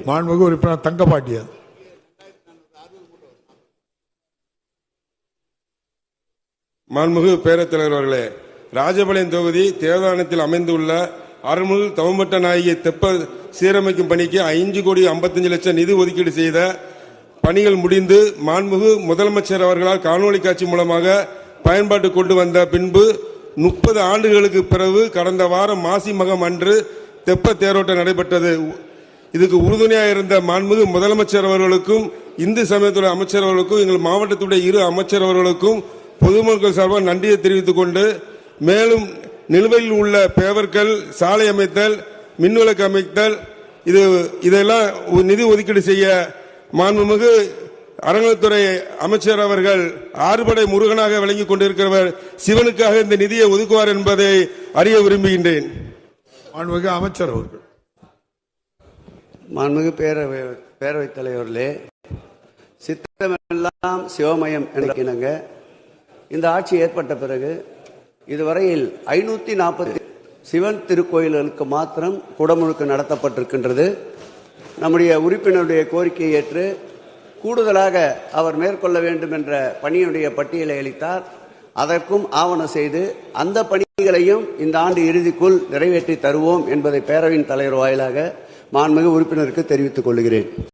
மாண்புமிகு உறுப்பினர் தங்கபாண்டியன். மாண்புமிகு பேரவைத் தலைவர் அவர்களே, ராஜபாளையம் தொகுதி தேவதானத்தில் அமைந்துள்ள அருள்மிகு தவமட்ட நாயகி தெப்ப சீரமைக்கும் பணிக்கு 5,55,00,000 நிதி ஒதுக்கீடு செய்த பணிகள் முடிந்து மாண்புமிகு முதலமைச்சர் அவர்களால் காணொலி காட்சி மூலமாக பயன்பாட்டு கொண்டு வந்த பின்பு 30 ஆண்டுகளுக்கு பிறகு கடந்த வாரம் மாசி மகம் அன்று தெப்ப தேரோட்டம் நடைபெற்றது. இதுக்கு உறுதுணையாக இருந்த மாண்புமிகு முதலமைச்சர் அவர்களுக்கும் இந்து சமயத்துறை அமைச்சர் அவர்களுக்கும் எங்கள் மாவட்டத்துடைய இரு அமைச்சர் அவர்களுக்கும் பொதுமக்கள் சார்பாக நன்றியை தெரிவித்துக் கொண்டு, மேலும் நிலுவையில் உள்ள பேவர்கள், சாலை அமைத்தல், மின்விளக்கு அமைத்தல், இதெல்லாம் நிதி ஒதுக்கீடு செய்ய மாண்புமிகு அறநிலைத்துறை அமைச்சர் அவர்கள் ஆறுபடை முருகனாக விளங்கிக் கொண்டிருக்கிறவர் சிவனுக்காக இந்த நிதியை ஒதுக்குவார் என்பதை அறிய விரும்புகின்றேன். மாண்புமிகு அமைச்சர் அவர்கள். மாண்புமிகு பேரவைத் தலைவர்களே, சித்தமெல்லாம் சிவமயம் எனக்கினங்க இந்த ஆட்சி ஏற்பட்ட பிறகு இதுவரையில் 540 சிவன் திருக்கோயில்களுக்கு மாத்திரம் குடமுழுக்கு நடத்தப்பட்டிருக்கின்றது. நம்முடைய உறுப்பினருடைய கோரிக்கையை ஏற்று கூடுதலாக அவர் மேற்கொள்ள வேண்டும் என்ற பணியுடைய பட்டியலை அளித்தார். அதற்கும் ஆவணம் செய்து அந்த பணிகளையும் இந்த ஆண்டு இறுதிக்குள் நிறைவேற்றி தருவோம் என்பதை பேரவையின் தலைவர் வாயிலாக மாண்புமிகு உறுப்பினருக்கு தெரிவித்துக் கொள்கிறேன்.